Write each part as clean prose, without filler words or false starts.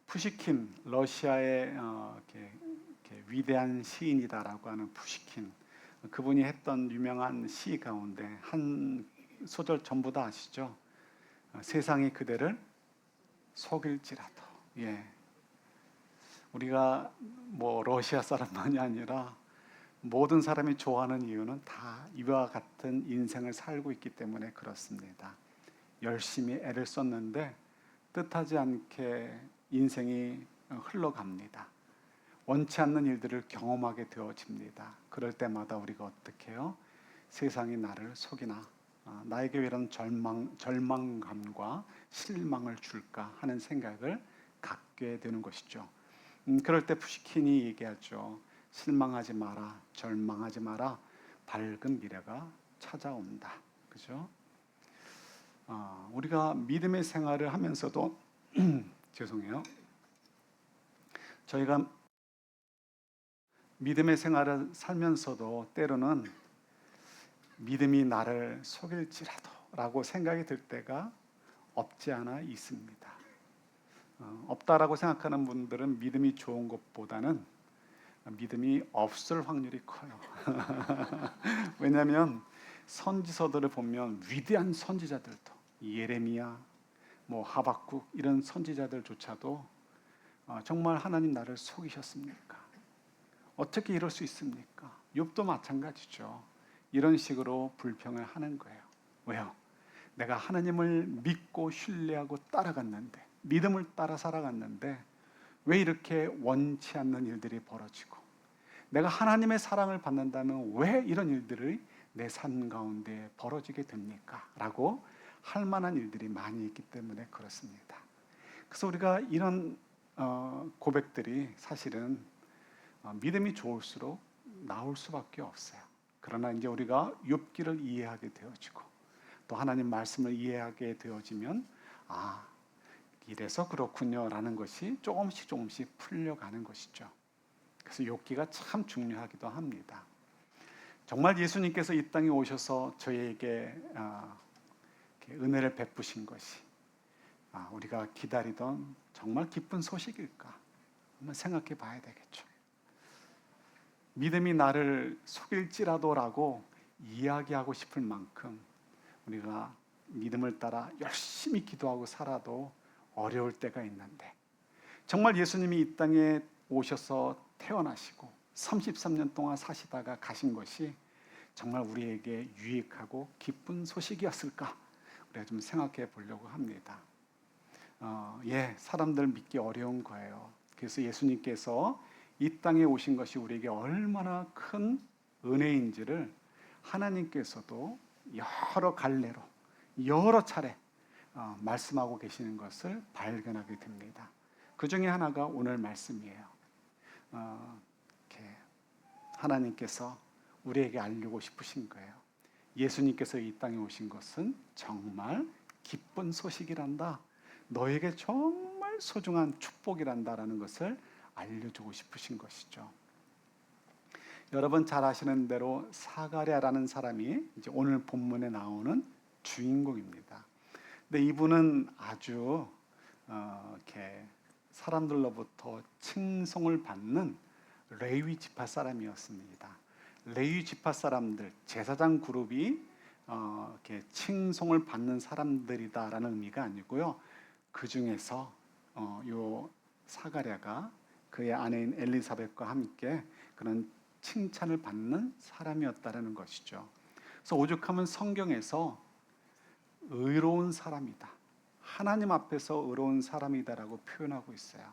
푸시킨, 러시아의 이렇게 위대한 시인이다라고 하는 푸시킨, 그분이 했던 유명한 시 가운데 한 소절 전부 다 아시죠? 세상이 그대를 속일지라도. 예, 우리가 뭐 러시아 사람만이 아니라 모든 사람이 좋아하는 이유는 다 이와 같은 인생을 살고 있기 때문에 그렇습니다. 열심히 애를 썼는데 뜻하지 않게 인생이 흘러갑니다. 원치 않는 일들을 경험하게 되어집니다. 그럴 때마다 우리가 어떻게 해요? 세상이 나를 속이나, 나에게 왜 이런 절망감과 실망을 줄까 하는 생각을 갖게 되는 것이죠. 그럴 때 푸시킨이 얘기하죠. 실망하지 마라, 절망하지 마라, 밝은 미래가 찾아온다. 그죠? 우리가 믿음의 생활을 하면서도 죄송해요. 저희가 믿음의 생활을 살면서도 때로는 믿음이 나를 속일지라도 라고 생각이 들 때가 없지 않아 있습니다. 없다라고 생각하는 분들은 믿음이 좋은 것보다는 믿음이 없을 확률이 커요. 왜냐하면 선지서들을 보면 위대한 선지자들도 예레미야, 뭐 하박국 이런 선지자들조차도 정말 하나님 나를 속이셨습니까? 어떻게 이럴 수 있습니까? 욥도 마찬가지죠. 이런 식으로 불평을 하는 거예요. 왜요? 내가 하나님을 믿고 신뢰하고 따라갔는데, 믿음을 따라 살아갔는데 왜 이렇게 원치 않는 일들이 벌어지고, 내가 하나님의 사랑을 받는다면 왜 이런 일들이 내 삶 가운데 벌어지게 됩니까? 라고 할 만한 일들이 많이 있기 때문에 그렇습니다. 그래서 우리가 이런 고백들이 사실은 믿음이 좋을수록 나올 수밖에 없어요. 그러나 이제 우리가 욥기를 이해하게 되어지고 또 하나님 말씀을 이해하게 되어지면 이래서 그렇군요라는 것이 조금씩 풀려가는 것이죠. 그래서 욥기가 참 중요하기도 합니다. 정말 예수님께서 이 땅에 오셔서 저희에게 은혜를 베푸신 것이 우리가 기다리던 정말 기쁜 소식일까? 한번 생각해 봐야 되겠죠. 믿음이 나를 속일지라도라고 이야기하고 싶을 만큼 우리가 믿음을 따라 열심히 기도하고 살아도 어려울 때가 있는데, 정말 예수님이 이 땅에 오셔서 태어나시고 33년 동안 사시다가 가신 것이 정말 우리에게 유익하고 기쁜 소식이었을까? 우리가 좀 생각해 보려고 합니다. 사람들 믿기 어려운 거예요. 그래서 예수님께서 이 땅에 오신 것이 우리에게 얼마나 큰 은혜인지를 하나님께서도 여러 갈래로 여러 차례 말씀하고 계시는 것을 발견하게 됩니다. 그 중에 하나가 오늘 말씀이에요. 하나님께서 우리에게 알리고 싶으신 거예요. 예수님께서 이 땅에 오신 것은 정말 기쁜 소식이란다. 너에게 정말 소중한 축복이란다라는 것을 알려주고 싶으신 것이죠. 여러분 잘 아시는 대로 사가랴라는 사람이 이제 오늘 본문에 나오는 주인공입니다. 근데 이분은 아주 이렇게 사람들로부터 칭송을 받는 레위 지파 사람이었습니다. 레위 지파 사람들, 제사장 그룹이 이렇게 칭송을 받는 사람들이다라는 의미가 아니고요. 그 중에서 요 사가랴가 그의 아내인 엘리사벳과 함께 그런 칭찬을 받는 사람이었다라는 것이죠. 그래서 오죽하면 성경에서 의로운 사람이다, 하나님 앞에서 의로운 사람이다라고 표현하고 있어요.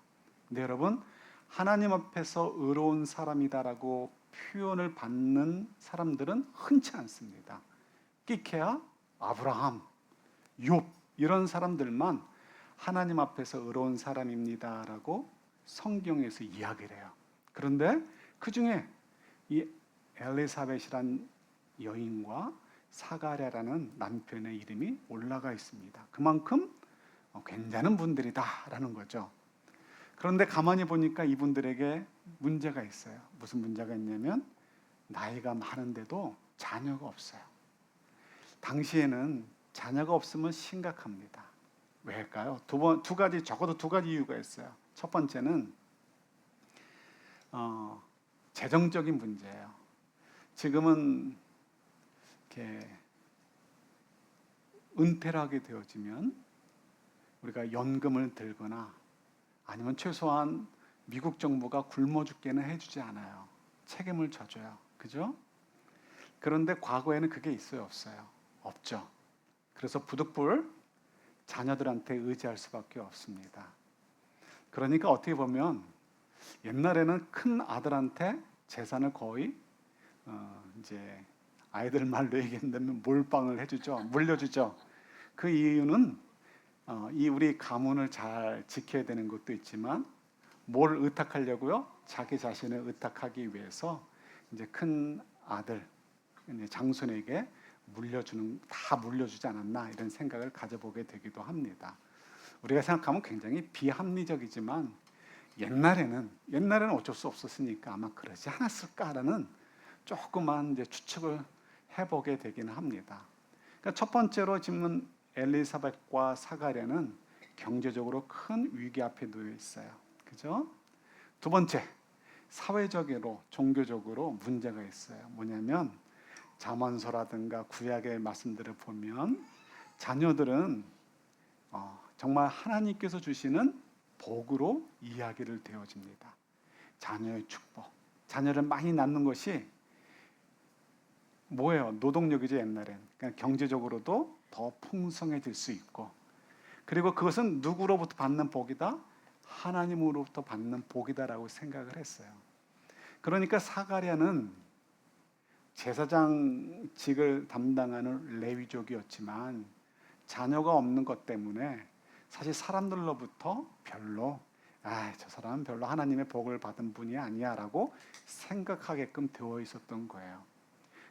근데 여러분, 하나님 앞에서 의로운 사람이다라고 표현을 받는 사람들은 흔치 않습니다. 끼케야, 아브라함, 욥 이런 사람들만 하나님 앞에서 의로운 사람입니다라고 성경에서 이야기를 해요. 그런데 그 중에 이 엘리사벳이란 여인과 사가랴라는 남편의 이름이 올라가 있습니다. 그만큼 괜찮은 분들이다라는 거죠. 그런데 가만히 보니까 이분들에게 문제가 있어요. 무슨 문제가 있냐면 나이가 많은데도 자녀가 없어요. 당시에는 자녀가 없으면 심각합니다. 왜일까요? 두 가지, 적어도 두 가지 이유가 있어요. 첫 번째는 재정적인 문제예요. 지금은 이렇게 은퇴를 하게 되어지면 우리가 연금을 들거나 아니면 최소한 미국 정부가 굶어 죽게는 해주지 않아요. 책임을 져줘요. 그죠? 그런데 과거에는 그게 있어요, 없어요? 없죠. 그래서 부득불 자녀들한테 의지할 수밖에 없습니다. 그러니까 어떻게 보면 옛날에는 큰 아들한테 재산을 거의 이제 아이들 말로 얘기한다면 몰빵을 해주죠, 물려주죠. 그 이유는 이 우리 가문을 잘 지켜야 되는 것도 있지만 뭘 의탁하려고요? 자기 자신을 의탁하기 위해서 이제 큰 아들, 이제 장손에게 다 물려주지 않았나 이런 생각을 가져보게 되기도 합니다. 우리가 생각하면 굉장히 비합리적이지만 옛날에는 어쩔 수 없었으니까 아마 그러지 않았을까라는 조그만 이제 추측을 해보게 되기는 합니다. 그러니까 첫 번째로 지금 엘리사벳과 사가랴는 경제적으로 큰 위기 앞에 놓여 있어요. 그죠? 두 번째, 사회적으로 종교적으로 문제가 있어요. 뭐냐면 잠언서라든가 구약의 말씀들을 보면 자녀들은 정말 하나님께서 주시는 복으로 이야기를 되어집니다. 자녀의 축복. 자녀를 많이 낳는 것이 뭐예요? 노동력이죠, 옛날엔. 그러니까 경제적으로도 더 풍성해질 수 있고, 그리고 그것은 누구로부터 받는 복이다? 하나님으로부터 받는 복이다라고 생각을 했어요. 그러니까 사가랴는 제사장직을 담당하는 레위족이었지만 자녀가 없는 것 때문에 사실 사람들로부터 별로 저 사람은 별로 하나님의 복을 받은 분이 아니야라고 생각하게끔 되어 있었던 거예요.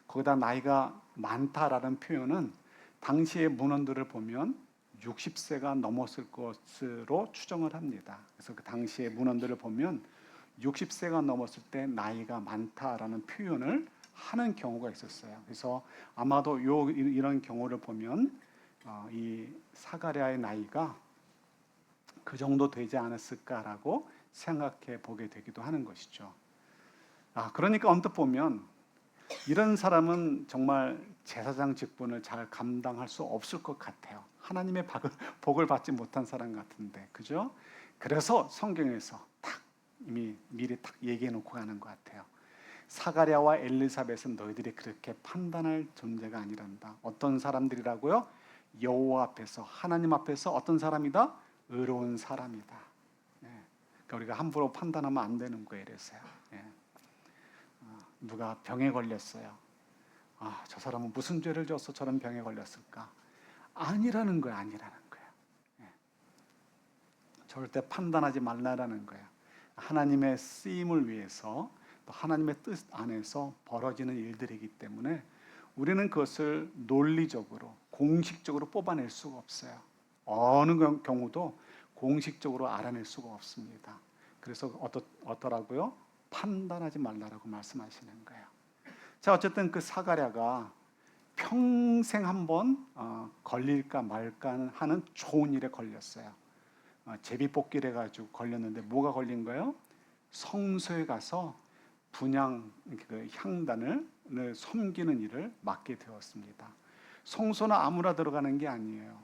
거기다 나이가 많다라는 표현은 당시의 문헌들을 보면 60세가 넘었을 것으로 추정을 합니다. 그래서 그 당시의 문헌들을 보면 60세가 넘었을 때 나이가 많다라는 표현을 하는 경우가 있었어요. 그래서 아마도 이런 경우를 보면 이 사가랴의 나이가 그 정도 되지 않았을까라고 생각해 보게 되기도 하는 것이죠. 그러니까 언뜻 보면 이런 사람은 정말 제사장 직분을 잘 감당할 수 없을 것 같아요. 하나님의 복을 받지 못한 사람 같은데, 그죠? 그래서 성경에서 이미 미리 얘기해 놓고 가는 것 같아요. 사가랴와 엘리사벳은 너희들이 그렇게 판단할 존재가 아니란다. 어떤 사람들이라고요? 여호와 앞에서, 하나님 앞에서 어떤 사람이다? 의로운 사람이다. 그러니까 우리가 함부로 판단하면 안 되는 거예요. 이래서요. 누가 병에 걸렸어요. 저 사람은 무슨 죄를 져서 저런 병에 걸렸을까? 아니라는 거예요. 절대 판단하지 말라라는 거예요. 하나님의 쓰임을 위해서 또 하나님의 뜻 안에서 벌어지는 일들이기 때문에 우리는 그것을 논리적으로 공식적으로 뽑아낼 수가 없어요. 어느 경우도 공식적으로 알아낼 수가 없습니다. 그래서 어떠라고요? 판단하지 말라라고 말씀하시는 거예요. 자, 어쨌든 그 사가랴가 평생 한번 걸릴까 말까 하는 좋은 일에 걸렸어요. 제비뽑기를 해가지고 걸렸는데 뭐가 걸린 거예요? 성소에 가서 분향 그 향단을 섬기는 일을 맡게 되었습니다. 성소는 아무나 들어가는 게 아니에요.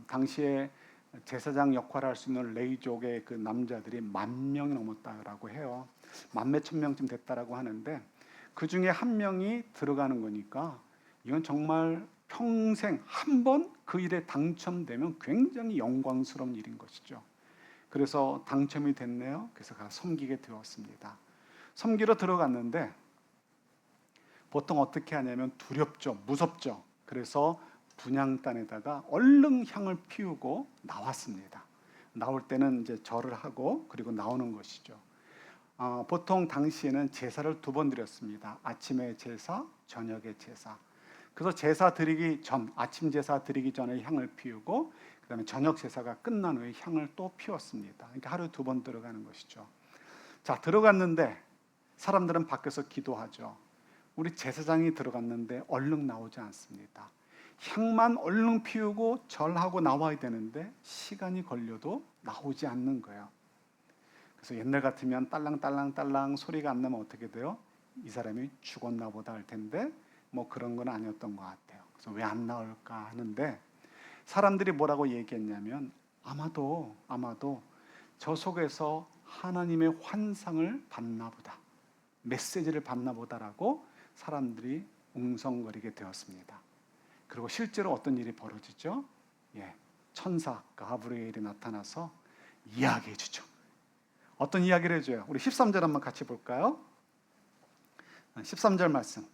당시에 제사장 역할을 할 수 있는 레위족의 그 남자들이 10,000명이 넘었다라고 해요. 10,000명 됐다라고 하는데 그 중에 한 명이 들어가는 거니까 이건 정말 평생 한 번 그 일에 당첨되면 굉장히 영광스러운 일인 것이죠. 그래서 당첨이 됐네요. 그래서 가서 섬기게 되었습니다. 섬기러 들어갔는데 보통 어떻게 하냐면 두렵죠, 무섭죠. 그래서 분향단에다가 얼른 향을 피우고 나왔습니다. 나올 때는 이제 절을 하고 그리고 나오는 것이죠. 보통 당시에는 제사를 2번 드렸습니다. 아침에 제사, 저녁에 제사. 그래서 제사 드리기 전, 아침 제사 드리기 전에 향을 피우고 그다음에 저녁 제사가 끝난 후에 향을 또 피웠습니다. 그러니까 하루에 2번 들어가는 것이죠. 자, 들어갔는데 사람들은 밖에서 기도하죠. 우리 제사장이 들어갔는데 얼른 나오지 않습니다. 향만 얼른 피우고 절하고 나와야 되는데 시간이 걸려도 나오지 않는 거예요. 그래서 옛날 같으면 딸랑딸랑딸랑 소리가 안 나면 어떻게 돼요? 이 사람이 죽었나 보다 할 텐데 뭐 그런 건 아니었던 것 같아요. 그래서 왜 안 나올까 하는데 사람들이 뭐라고 얘기했냐면 아마도 저 속에서 하나님의 환상을 받나 보다, 메시지를 받나 보다라고 사람들이 웅성거리게 되었습니다. 그리고 실제로 어떤 일이 벌어지죠? 천사 가브리엘이 나타나서 이야기해 주죠. 어떤 이야기를 해줘요? 우리 13절 한번 같이 볼까요? 13절 말씀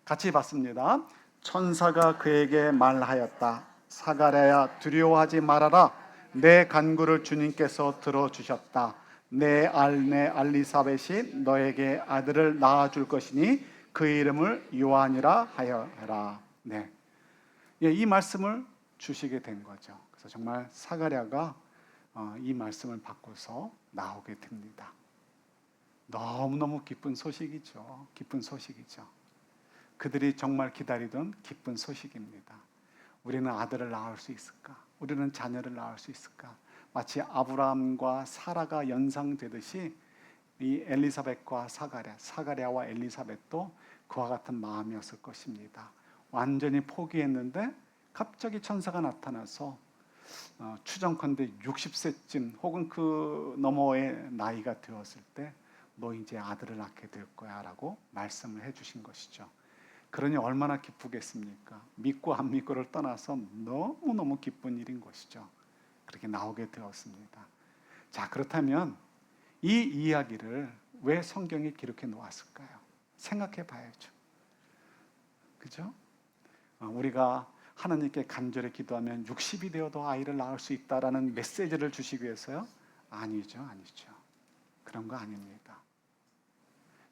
같이 봤습니다. 천사가 그에게 말하였다. 사가랴야, 두려워하지 말아라. 내 간구를 주님께서 들어주셨다. 내 알내 알리사벳이 너에게 아들을 낳아줄 것이니 그 이름을 요한이라 하여라. 이 말씀을 주시게 된 거죠. 그래서 정말 사가랴가 이 말씀을 받고서 나오게 됩니다. 너무너무 기쁜 소식이죠. 기쁜 소식이죠. 그들이 정말 기다리던 기쁜 소식입니다. 우리는 아들을 낳을 수 있을까? 우리는 자녀를 낳을 수 있을까? 마치 아브라함과 사라가 연상되듯이 이 엘리사벳과 사가랴와 엘리사벳도 그와 같은 마음이었을 것입니다. 완전히 포기했는데 갑자기 천사가 나타나서 추정컨대 60세쯤 혹은 그 너머의 나이가 되었을 때 너 이제 아들을 낳게 될 거야 라고 말씀을 해주신 것이죠. 그러니 얼마나 기쁘겠습니까? 믿고 안 믿고를 떠나서 너무너무 기쁜 일인 것이죠. 그렇게 나오게 되었습니다. 자, 그렇다면 이 이야기를 왜 성경에 기록해 놓았을까요? 생각해 봐야죠. 그죠? 우리가 하나님께 간절히 기도하면 60이 되어도 아이를 낳을 수 있다라는 메시지를 주시기 위해서요? 아니죠. 그런 거 아닙니다.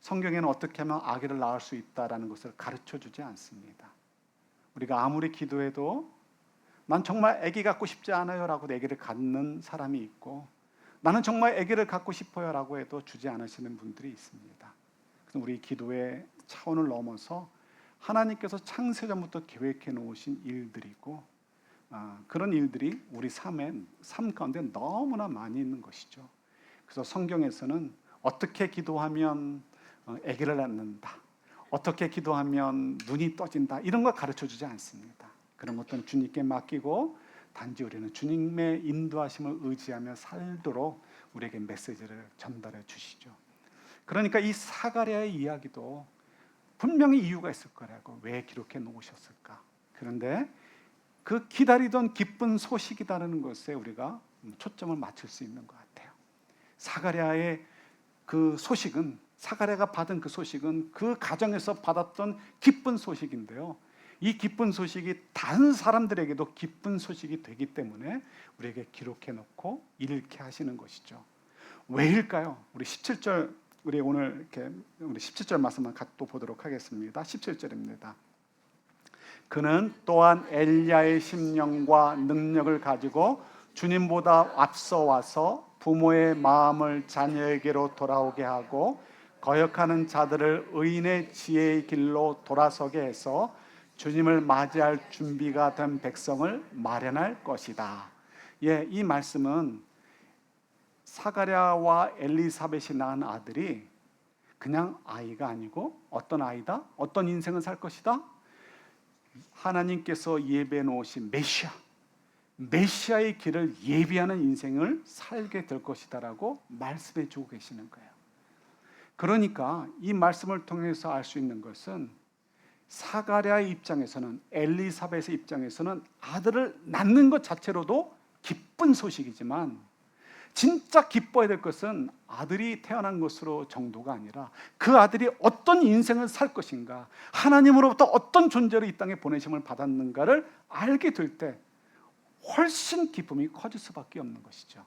성경에는 어떻게 하면 아기를 낳을 수 있다라는 것을 가르쳐 주지 않습니다. 우리가 아무리 기도해도 난 정말 아기 갖고 싶지 않아요 라고 아기를 갖는 사람이 있고, 나는 정말 아기를 갖고 싶어요 라고 해도 주지 않으시는 분들이 있습니다. 그래서 우리 기도의 차원을 넘어서 하나님께서 창세전부터 계획해 놓으신 일들이고, 그런 일들이 우리 삶 가운데 너무나 많이 있는 것이죠. 그래서 성경에서는 어떻게 기도하면 아기를 낳는다, 어떻게 기도하면 눈이 떠진다, 이런 걸 가르쳐 주지 않습니다. 그런 것들은 주님께 맡기고 단지 우리는 주님의 인도하심을 의지하며 살도록 우리에게 메시지를 전달해 주시죠. 그러니까 이 사가랴의 이야기도 분명히 이유가 있을 거라고 왜 기록해 놓으셨을까? 그런데 그 기다리던 기쁜 소식이라는 것에 우리가 초점을 맞출 수 있는 것 같아요. 사가랴의 그 소식은, 사가랴가 받은 그 소식은 그 가정에서 받았던 기쁜 소식인데요. 이 기쁜 소식이 다른 사람들에게도 기쁜 소식이 되기 때문에 우리에게 기록해 놓고 읽게 하시는 것이죠. 왜일까요? 우리 17절, 우리 오늘 이렇게 우리 17절 말씀만 또 보도록 하겠습니다. 17절입니다. 그는 또한 엘리야의 심령과 능력을 가지고 주님보다 앞서 와서 부모의 마음을 자녀에게로 돌아오게 하고 거역하는 자들을 의인의 지혜의 길로 돌아서게 해서 주님을 맞이할 준비가 된 백성을 마련할 것이다. 이 말씀은 사가랴와 엘리사벳이 낳은 아들이 그냥 아이가 아니고 어떤 아이다? 어떤 인생을 살 것이다? 하나님께서 예배해 놓으신 메시아의 길을 예비하는 인생을 살게 될 것이다라고 말씀해 주고 계시는 거예요. 그러니까 이 말씀을 통해서 알 수 있는 것은 사가랴의 입장에서는, 엘리사벳의 입장에서는 아들을 낳는 것 자체로도 기쁜 소식이지만 진짜 기뻐야 될 것은 아들이 태어난 것으로 정도가 아니라 그 아들이 어떤 인생을 살 것인가, 하나님으로부터 어떤 존재로 이 땅에 보내심을 받았는가를 알게 될 때 훨씬 기쁨이 커질 수밖에 없는 것이죠.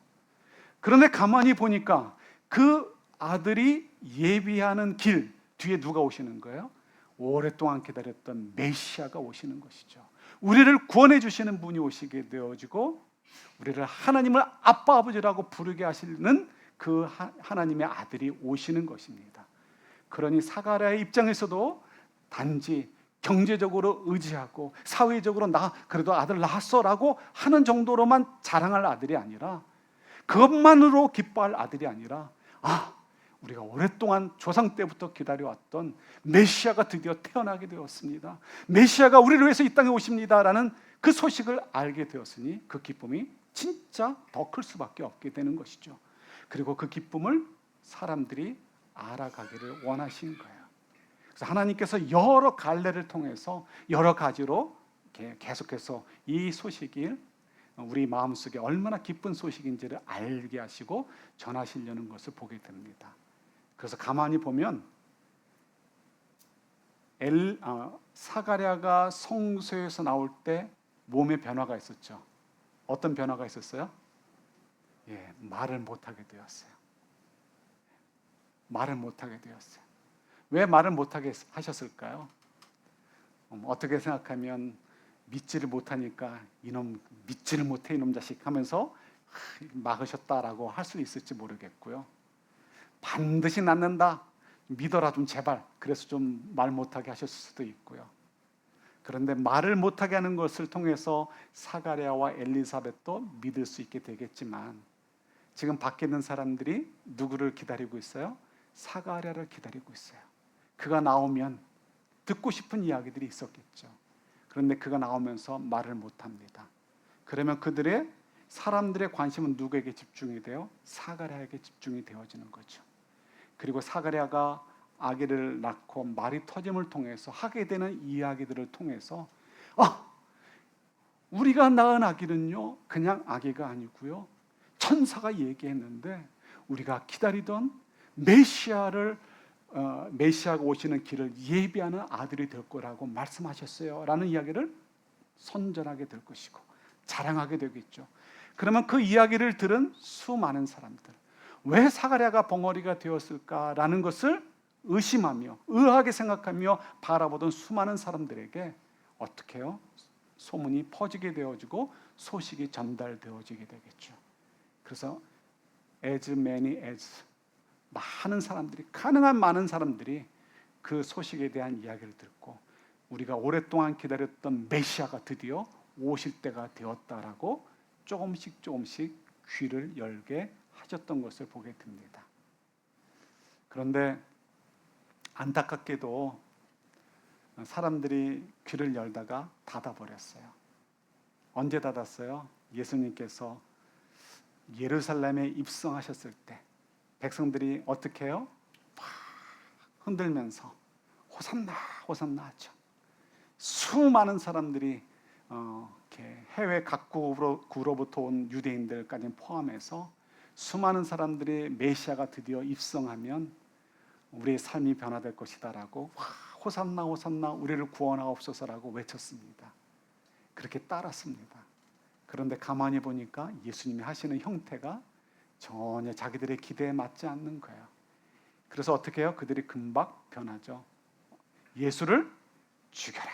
그런데 가만히 보니까 그 아들이 예비하는 길 뒤에 누가 오시는 거예요? 오랫동안 기다렸던 메시아가 오시는 것이죠. 우리를 구원해 주시는 분이 오시게 되어지고 우리를 하나님을 아빠 아버지라고 부르게 하시는 그 하나님의 아들이 오시는 것입니다. 그러니 사가랴의 입장에서도 단지 경제적으로 의지하고 사회적으로 나 그래도 아들 낳았어라고 하는 정도로만 자랑할 아들이 아니라, 그것만으로 기뻐할 아들이 아니라, 우리가 오랫동안 조상 때부터 기다려왔던 메시아가 드디어 태어나게 되었습니다. 메시아가 우리를 위해서 이 땅에 오십니다라는 그 소식을 알게 되었으니 그 기쁨이 진짜 더 클 수밖에 없게 되는 것이죠. 그리고 그 기쁨을 사람들이 알아가기를 원하신 거예요. 그래서 하나님께서 여러 갈래를 통해서 여러 가지로 계속해서 이 소식이 우리 마음속에 얼마나 기쁜 소식인지를 알게 하시고 전하시려는 것을 보게 됩니다. 그래서 가만히 보면 사가랴가 성소에서 나올 때 몸에 변화가 있었죠. 어떤 변화가 있었어요? 말을 못하게 되었어요. 말을 못하게 되었어요. 왜 말을 못하게 하셨을까요? 어떻게 생각하면 믿지를 못하니까 이놈 믿지를 못해 이놈 자식 하면서 막으셨다라고 할 수 있을지 모르겠고요. 반드시 낫는다, 믿어라 좀 제발, 그래서 좀 말 못하게 하셨을 수도 있고요. 그런데 말을 못하게 하는 것을 통해서 사가랴와 엘리사벳도 믿을 수 있게 되겠지만, 지금 밖에 있는 사람들이 누구를 기다리고 있어요? 사가랴를 기다리고 있어요. 그가 나오면 듣고 싶은 이야기들이 있었겠죠. 그런데 그가 나오면서 말을 못합니다. 그러면 사람들의 관심은 누구에게 집중이 돼요? 사가랴에게 집중이 되어지는 거죠. 그리고 사가랴가 아기를 낳고 말이 터짐을 통해서 하게 되는 이야기들을 통해서 우리가 낳은 아기는요 그냥 아기가 아니고요, 천사가 얘기했는데 우리가 기다리던 메시아가 오시는 길을 예비하는 아들이 될 거라고 말씀하셨어요 라는 이야기를 선전하게 될 것이고 자랑하게 되겠죠. 그러면 그 이야기를 들은 수많은 사람들, 왜 사가랴가 벙어리가 되었을까라는 것을 의심하며 의아하게 생각하며 바라보던 수많은 사람들에게 어떻게 해요? 소문이 퍼지게 되어지고 소식이 전달되어지게 되겠죠. 그래서 as many as, 많은 사람들이, 가능한 많은 사람들이 그 소식에 대한 이야기를 듣고 우리가 오랫동안 기다렸던 메시아가 드디어 오실 때가 되었다라고 조금씩 귀를 열게 하셨던 것을 보게 됩니다. 그런데 안타깝게도 사람들이 귀를 열다가 닫아버렸어요. 언제 닫았어요? 예수님께서 예루살렘에 입성하셨을 때 백성들이 어떻게 해요? 흔들면서 호산나 호산나 하죠. 수많은 사람들이 해외 각국으로부터 온 유대인들까지 포함해서 수많은 사람들이 메시아가 드디어 입성하면 우리의 삶이 변화될 것이다라고 호산나 호산나 우리를 구원하옵소서라고 외쳤습니다. 그렇게 따랐습니다. 그런데 가만히 보니까 예수님이 하시는 형태가 전혀 자기들의 기대에 맞지 않는 거예요. 그래서 어떻게 해요? 그들이 금방 변하죠. 예수를 죽여라,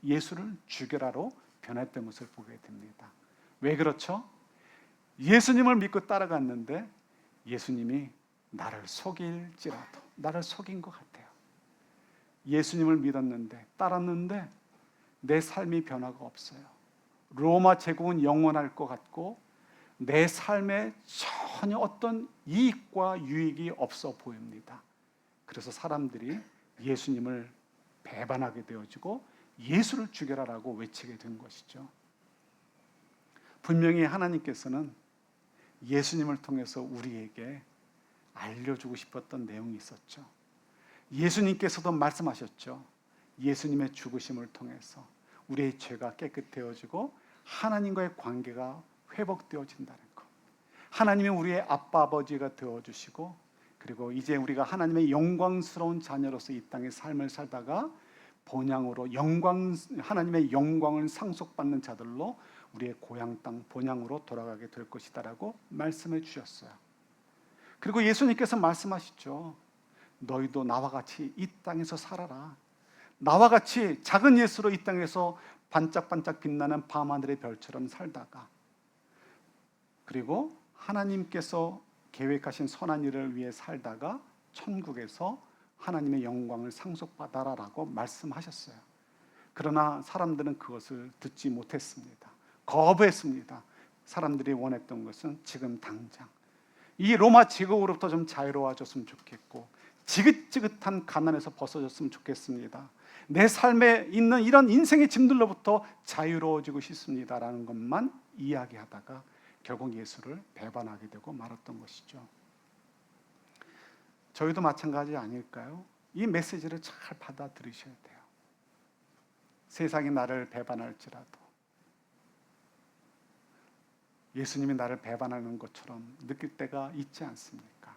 예수를 죽여라로 변했던 것을 보게 됩니다. 왜 그렇죠? 예수님을 믿고 따라갔는데 예수님이 나를 속일지라도, 나를 속인 것 같아요. 예수님을 믿었는데 따랐는데 내 삶이 변화가 없어요. 로마 제국은 영원할 것 같고 내 삶에 전혀 어떤 이익과 유익이 없어 보입니다. 그래서 사람들이 예수님을 배반하게 되어지고 예수를 죽여라라고 외치게 된 것이죠. 분명히 하나님께서는 예수님을 통해서 우리에게 알려주고 싶었던 내용이 있었죠. 예수님께서도 말씀하셨죠. 예수님의 죽으심을 통해서 우리의 죄가 깨끗해지고 하나님과의 관계가 회복되어진다는 것. 하나님이 우리의 아빠 아버지가 되어주시고 그리고 이제 우리가 하나님의 영광스러운 자녀로서 이 땅의 삶을 살다가 본향으로 하나님의 영광을 상속받는 자들로 우리의 고향 땅 본향으로 돌아가게 될 것이다라고 말씀해 주셨어요. 그리고 예수님께서 말씀하시죠. 너희도 나와 같이 이 땅에서 살아라. 나와 같이 작은 예수로 이 땅에서 반짝반짝 빛나는 밤하늘의 별처럼 살다가 그리고 하나님께서 계획하신 선한 일을 위해 살다가 천국에서 하나님의 영광을 상속받아라라고 말씀하셨어요. 그러나 사람들은 그것을 듣지 못했습니다. 거부했습니다. 사람들이 원했던 것은 지금 당장 이 로마 제국으로부터 좀 자유로워졌으면 좋겠고, 지긋지긋한 가난에서 벗어졌으면 좋겠습니다. 내 삶에 있는 이런 인생의 짐들로부터 자유로워지고 싶습니다라는 것만 이야기하다가 결국 예수를 배반하게 되고 말았던 것이죠. 저희도 마찬가지 아닐까요? 이 메시지를 잘 받아들이셔야 돼요. 세상이 나를 배반할지라도 예수님이 나를 배반하는 것처럼 느낄 때가 있지 않습니까?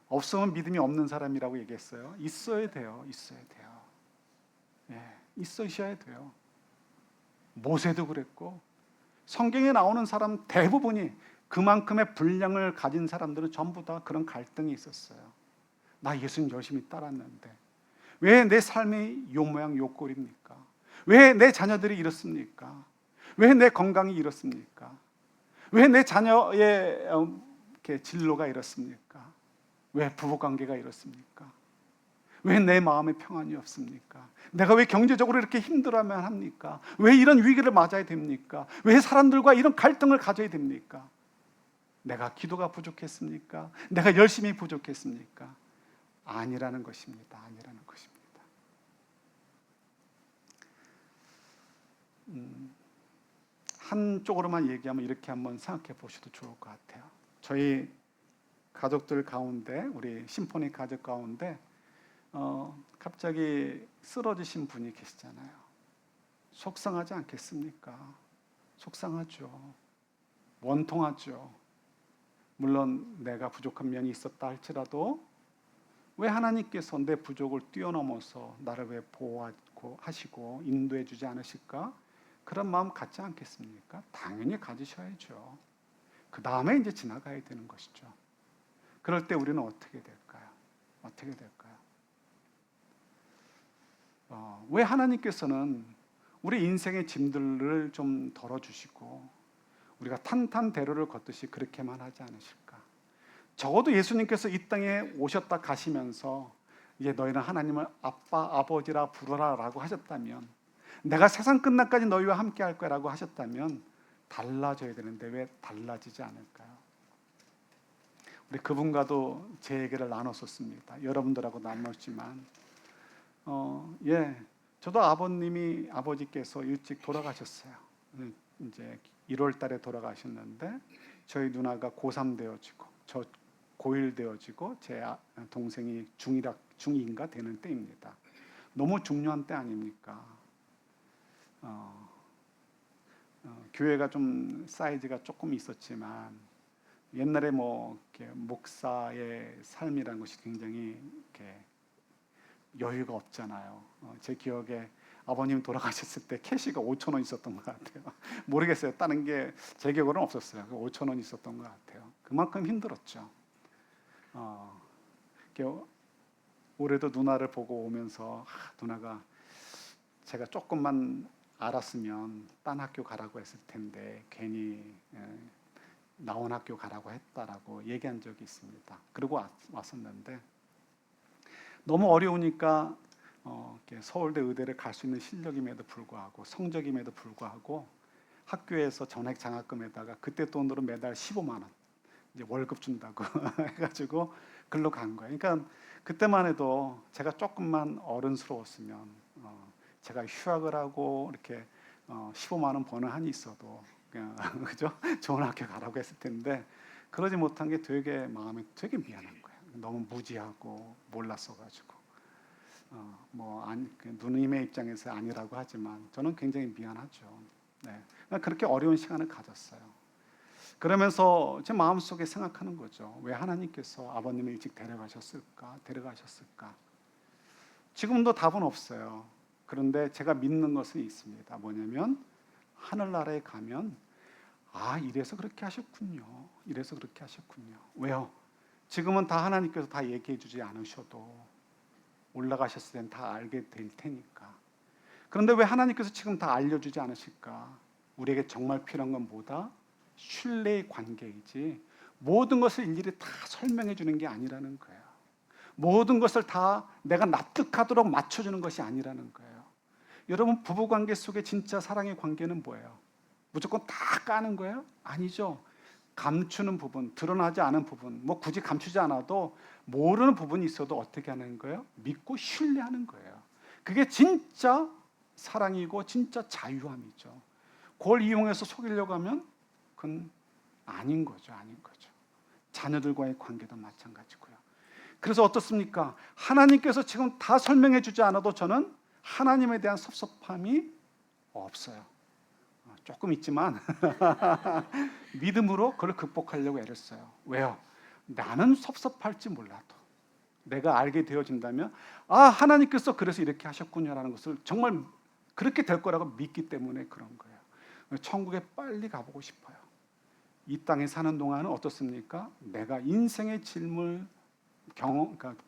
없으면 믿음이 없는 사람이라고 얘기했어요. 있어야 돼요. 있어야 돼요. 예, 있으셔야 돼요. 모세도 그랬고, 성경에 나오는 사람 대부분이 그만큼의 분량을 가진 사람들은 전부 다 그런 갈등이 있었어요. 나 예수님 열심히 따랐는데 왜 내 삶이 요 모양 요 꼴입니까? 왜 내 자녀들이 이렇습니까? 왜 내 건강이 이렇습니까? 왜 내 자녀의 진로가 이렇습니까? 왜 부부관계가 이렇습니까? 왜 내 마음에 평안이 없습니까? 내가 왜 경제적으로 이렇게 힘들어야만 합니까? 왜 이런 위기를 맞아야 됩니까? 왜 사람들과 이런 갈등을 가져야 됩니까? 내가 기도가 부족했습니까? 내가 열심히 부족했습니까? 아니라는 것입니다. 아니라는 것입니다. 한쪽으로만 얘기하면 이렇게 한번 생각해 보셔도 좋을 것 같아요. 저희 가족들 가운데, 우리 심포니 가족 가운데 갑자기 쓰러지신 분이 계시잖아요. 속상하지 않겠습니까? 속상하죠. 원통하죠. 물론 내가 부족한 면이 있었다 할지라도 왜 하나님께서 내 부족을 뛰어넘어서 나를 왜 보호하고 하시고 인도해 주지 않으실까? 그런 마음 갖지 않겠습니까? 당연히 가지셔야죠. 그 다음에 이제 지나가야 되는 것이죠. 그럴 때 우리는 어떻게 될까요? 어떻게 될까요? 왜 하나님께서는 우리 인생의 짐들을 좀 덜어주시고 우리가 탄탄대로를 걷듯이 그렇게만 하지 않으실까? 적어도 예수님께서 이 땅에 오셨다 가시면서 이제 너희는 하나님을 아빠, 아버지라 부르라 라고 하셨다면, 내가 세상 끝날까지 너희와 함께 할 거라고 하셨다면 달라져야 되는데 왜 달라지지 않을까요? 우리 그분과도 제 얘기를 나눴었습니다. 여러분들하고 나눴지만 저도 아버지께서 일찍 돌아가셨어요. 이제 1월 달에 돌아가셨는데 저희 누나가 고3 되어지고 저 고1 되어지고 제 동생이 중2인가 되는 때입니다. 너무 중요한 때 아닙니까? 교회가 좀 사이즈가 조금 있었지만 옛날에 이렇게 목사의 삶이라는 것이 굉장히 이렇게 여유가 없잖아요. 제 기억에 아버님 돌아가셨을 때 캐시가 5,000원 있었던 것 같아요. 모르겠어요. 다른 게 제 기억으로는 없었어요. 5,000원 있었던 것 같아요. 그만큼 힘들었죠. 올해도 누나를 보고 오면서 누나가 제가 조금만 알았으면 딴 학교 가라고 했을 텐데 괜히 나온 학교 가라고 했다라고 얘기한 적이 있습니다. 그리고 왔었는데 너무 어려우니까 서울대 의대를 갈 수 있는 실력임에도 불구하고 성적임에도 불구하고 학교에서 전액 장학금에다가 그때 돈으로 매달 15만 원 이제 월급 준다고 해가지고 글로 간 거예요. 그러니까 그때만 해도 제가 조금만 어른스러웠으면 제가 휴학을 하고 이렇게 15만 원 버는 한이 있어도 그냥 그죠? 좋은 학교 가라고 했을 텐데 그러지 못한 게 되게 마음이 되게 미안한 거예요. 너무 무지하고 몰랐어가지고 누님의 입장에서 아니라고 하지만 저는 굉장히 미안하죠. 네. 그렇게 어려운 시간을 가졌어요. 그러면서 제 마음속에 생각하는 거죠. 왜 하나님께서 아버님을 일찍 데려가셨을까? 지금도 답은 없어요. 그런데 제가 믿는 것은 있습니다. 뭐냐면 하늘나라에 가면 이래서 그렇게 하셨군요. 이래서 그렇게 하셨군요. 왜요? 지금은 다 하나님께서 다 얘기해 주지 않으셔도 올라가셨을 땐 다 알게 될 테니까. 그런데 왜 하나님께서 지금 다 알려주지 않으실까? 우리에게 정말 필요한 건 뭐다? 신뢰의 관계이지 모든 것을 일일이 다 설명해 주는 게 아니라는 거예요. 모든 것을 다 내가 납득하도록 맞춰주는 것이 아니라는 거예요. 여러분, 부부관계 속에 진짜 사랑의 관계는 뭐예요? 무조건 다 까는 거예요? 아니죠. 감추는 부분, 드러나지 않은 부분, 뭐 굳이 감추지 않아도 모르는 부분이 있어도 어떻게 하는 거예요? 믿고 신뢰하는 거예요. 그게 진짜 사랑이고 진짜 자유함이죠. 그걸 이용해서 속이려고 하면 그건 아닌 거죠. 아닌 거죠. 자녀들과의 관계도 마찬가지고요. 그래서 어떻습니까? 하나님께서 지금 다 설명해 주지 않아도 저는 하나님에 대한 섭섭함이 없어요. 조금 있지만 믿음으로 그걸 극복하려고 애를 써요. 왜요? 나는 섭섭할지 몰라도 내가 알게 되어진다면 하나님께서 그래서 이렇게 하셨군요라는 것을 정말 그렇게 될 거라고 믿기 때문에 그런 거예요. 천국에 빨리 가보고 싶어요. 이 땅에 사는 동안은 어떻습니까? 내가 인생의 질문을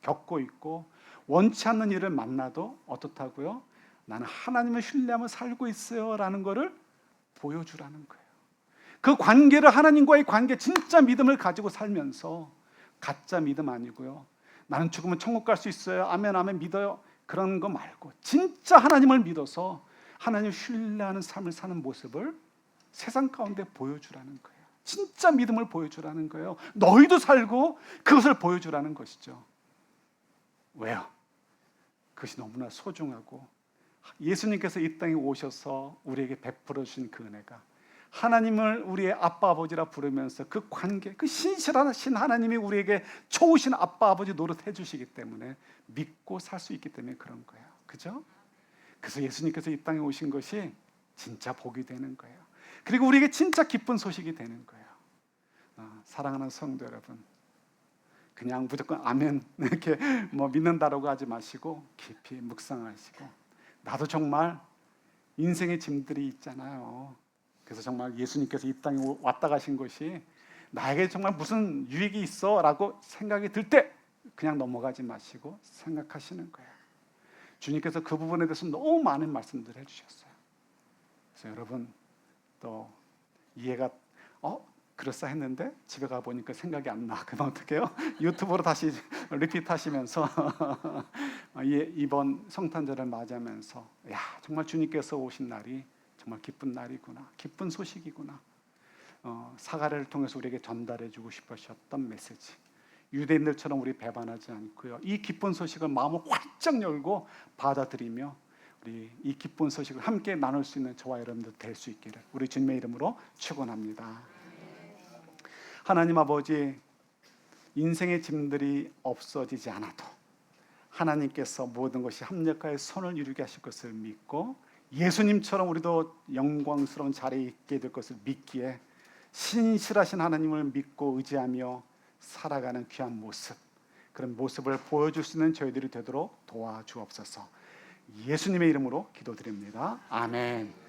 겪고 있고 원치 않는 일을 만나도 어떻다고요? 나는 하나님을 신뢰하며 살고 있어요 라는 것을 보여주라는 거예요. 그 관계를, 하나님과의 관계, 진짜 믿음을 가지고 살면서, 가짜 믿음 아니고요, 나는 죽으면 천국 갈 수 있어요, 아멘 아멘 믿어요, 그런 거 말고 진짜 하나님을 믿어서 하나님을 신뢰하는 삶을 사는 모습을 세상 가운데 보여주라는 거예요. 진짜 믿음을 보여주라는 거예요. 너희도 살고 그것을 보여주라는 것이죠. 왜요? 그것이 너무나 소중하고, 예수님께서 이 땅에 오셔서 우리에게 베풀어 주신 그 은혜가, 하나님을 우리의 아빠 아버지라 부르면서 그 관계, 그 신실하신 하나님이 우리에게 좋으신 아빠 아버지 노릇해 주시기 때문에 믿고 살 수 있기 때문에 그런 거예요. 그죠? 그래서 예수님께서 이 땅에 오신 것이 진짜 복이 되는 거예요. 그리고 우리에게 진짜 기쁜 소식이 되는 거예요. 사랑하는 성도 여러분, 그냥 무조건 아멘 이렇게 믿는다라고 하지 마시고 깊이 묵상하시고, 나도 정말 인생의 짐들이 있잖아요. 그래서 정말 예수님께서 이 땅에 왔다 가신 것이 나에게 정말 무슨 유익이 있어 라고 생각이 들 때 그냥 넘어가지 마시고 생각하시는 거예요. 주님께서 그 부분에 대해서 너무 많은 말씀들을 해주셨어요. 그래서 여러분 또 이해가 그럴싸했는데 집에 가보니까 생각이 안 나. 그럼 어떻게 해요? 유튜브로 다시 리피트 하시면서 이번 성탄절을 맞이하면서 정말 주님께서 오신 날이 정말 기쁜 날이구나, 기쁜 소식이구나, 사과를 통해서 우리에게 전달해 주고 싶으셨던 메시지, 유대인들처럼 우리 배반하지 않고요, 이 기쁜 소식을 마음을 활짝 열고 받아들이며 우리 이 기쁜 소식을 함께 나눌 수 있는 저와 여러분들 될 수 있기를 우리 주님의 이름으로 축원합니다. 하나님 아버지, 인생의 짐들이 없어지지 않아도 하나님께서 모든 것이 합력하여 선을 이루게 하실 것을 믿고, 예수님처럼 우리도 영광스러운 자리에 있게 될 것을 믿기에 신실하신 하나님을 믿고 의지하며 살아가는 귀한 모습, 그런 모습을 보여줄 수 있는 저희들이 되도록 도와주옵소서. 예수님의 이름으로 기도드립니다. 아멘.